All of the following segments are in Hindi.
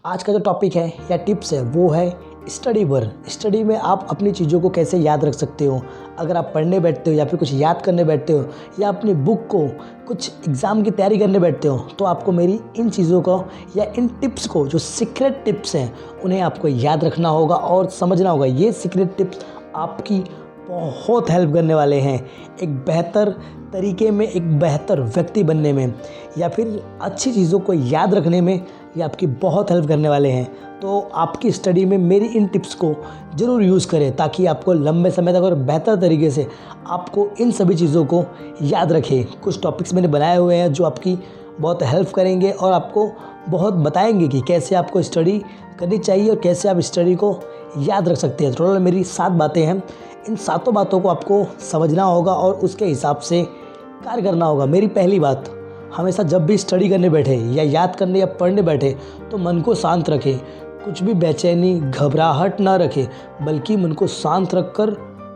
आज का जो टॉपिक है या टिप्स है वो है स्टडी पर। स्टडी में आप अपनी चीज़ों को कैसे याद रख सकते हो। अगर आप पढ़ने बैठते हो या फिर कुछ याद करने बैठते हो या अपनी बुक को कुछ एग्ज़ाम की तैयारी करने बैठते हो तो आपको मेरी इन चीज़ों को या इन टिप्स को, जो सीक्रेट टिप्स हैं, उन्हें आपको याद रखना होगा और समझना होगा। ये सीक्रेट टिप्स आपकी बहुत हेल्प करने वाले हैं एक बेहतर तरीके में, एक बेहतर व्यक्ति बनने में या फिर अच्छी चीज़ों को याद रखने में। ये आपकी बहुत हेल्प करने वाले हैं। तो आपकी स्टडी में मेरी इन टिप्स को ज़रूर यूज़ करें ताकि आपको लंबे समय तक और बेहतर तरीके से आपको इन सभी चीज़ों को याद रखें। कुछ टॉपिक्स मैंने बनाए हुए हैं जो आपकी बहुत हेल्प करेंगे और आपको बहुत बताएंगे कि कैसे आपको स्टडी करनी चाहिए और कैसे आप स्टडी को याद रख सकते हैं। टोटल मेरी 7 बातें हैं। इन 7 बातों को आपको समझना होगा और उसके हिसाब से कार्य करना होगा। मेरी पहली बात, हमेशा जब भी स्टडी करने बैठे या याद करने या पढ़ने बैठे तो मन को शांत रखें। कुछ भी बेचैनी, घबराहट ना रखें, बल्कि मन को शांत रख कर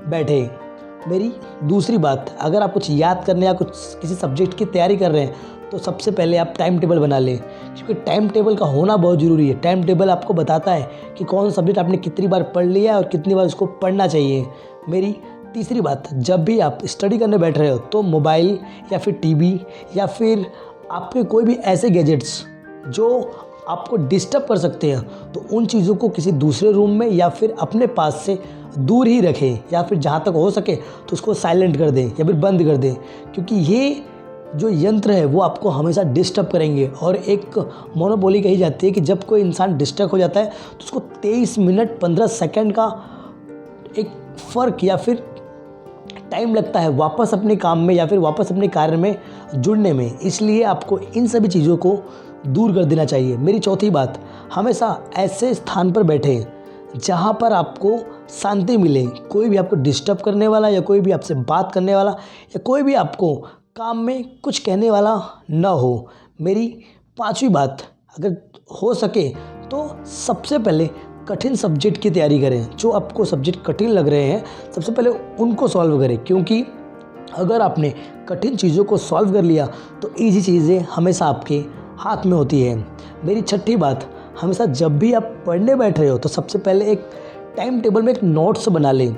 बैठे। मेरी दूसरी बात, अगर आप कुछ याद करने या कुछ किसी सब्जेक्ट की तैयारी कर रहे हैं तो सबसे पहले आप टाइम टेबल बना लें, क्योंकि टाइम टेबल का होना बहुत ज़रूरी है। टाइम टेबल आपको बताता है कि कौन सा सब्जेक्ट आपने कितनी बार पढ़ लिया है और कितनी बार उसको पढ़ना चाहिए। मेरी तीसरी बात, जब भी आप स्टडी करने बैठ रहे हो तो मोबाइल या फिर टीवी या फिर आपके कोई भी ऐसे गैजेट्स जो आपको डिस्टर्ब कर सकते हैं तो उन चीज़ों को किसी दूसरे रूम में या फिर अपने पास से दूर ही रखें, या फिर जहाँ तक हो सके तो उसको साइलेंट कर दें या फिर बंद कर दें, क्योंकि ये जो यंत्र है वो आपको हमेशा डिस्टर्ब करेंगे। और एक मोनोपोली कही जाती है कि जब कोई इंसान डिस्टर्ब हो जाता है तो उसको 23 मिनट 15 सेकंड का एक फ़र्क या फिर टाइम लगता है वापस अपने काम में या फिर वापस अपने कार्य में जुड़ने में। इसलिए आपको इन सभी चीज़ों को दूर कर देना चाहिए। मेरी चौथी बात, हमेशा ऐसे स्थान पर बैठे जहाँ पर आपको शांति मिले। कोई भी आपको डिस्टर्ब करने वाला या कोई भी आपसे बात करने वाला या कोई भी आपको काम में कुछ कहने वाला ना हो। मेरी पांचवी बात, अगर हो सके तो सबसे पहले कठिन सब्जेक्ट की तैयारी करें। जो आपको सब्जेक्ट कठिन लग रहे हैं सबसे पहले उनको सॉल्व करें, क्योंकि अगर आपने कठिन चीज़ों को सॉल्व कर लिया तो ईजी चीज़ें हमेशा आपके हाथ में होती है। मेरी छठी बात, हमेशा जब भी आप पढ़ने बैठ रहे हो तो सबसे पहले एक टाइम टेबल में एक नोट्स बना लें।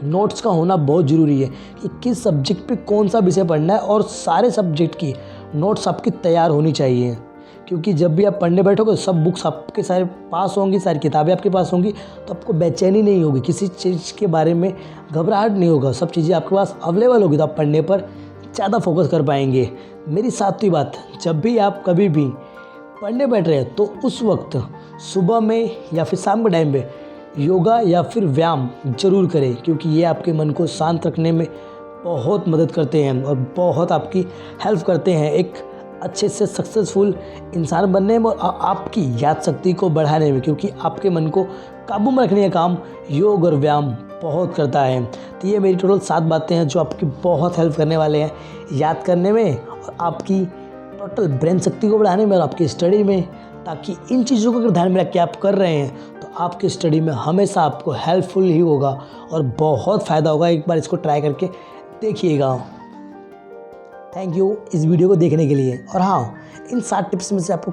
नोट्स का होना बहुत ज़रूरी है कि किस सब्जेक्ट पे कौन सा विषय पढ़ना है, और सारे सब्जेक्ट की नोट्स आपकी तैयार होनी चाहिए, क्योंकि जब भी आप पढ़ने बैठोगे सब बुक्स आपके सारे पास होंगी, सारी किताबें आपके पास होंगी, तो आपको बेचैनी नहीं होगी, किसी चीज़ के बारे में घबराहट नहीं होगा, सब चीज़ें आपके पास अवेलेबल होगी, तो आप पढ़ने पर ज़्यादा फोकस कर पाएंगे। मेरी 7वीं बात, जब भी आप कभी भी पढ़ने बैठ रहे हैं तो उस वक्त सुबह में या फिर शाम के टाइम पे योगा या फिर व्यायाम ज़रूर करें, क्योंकि ये आपके मन को शांत रखने में बहुत मदद करते हैं और बहुत आपकी हेल्प करते हैं एक अच्छे से सक्सेसफुल इंसान बनने में और आपकी याद शक्ति को बढ़ाने में, क्योंकि आपके मन को काबू में रखने का काम योग और व्यायाम बहुत करता है। तो ये मेरी टोटल 7 बातें हैं जो आपकी बहुत हेल्प करने वाले हैं याद करने में और आपकी टोटल ब्रेन शक्ति को बढ़ाने में और आपकी स्टडी में, ताकि इन चीज़ों को अगर ध्यान में रख के आप कर रहे हैं तो आपकी स्टडी में हमेशा आपको हेल्पफुल ही होगा और बहुत फ़ायदा होगा। एक बार इसको ट्राई करके देखिएगा। थैंक यू इस वीडियो को देखने के लिए। और हाँ, इन 7 टिप्स में से आपको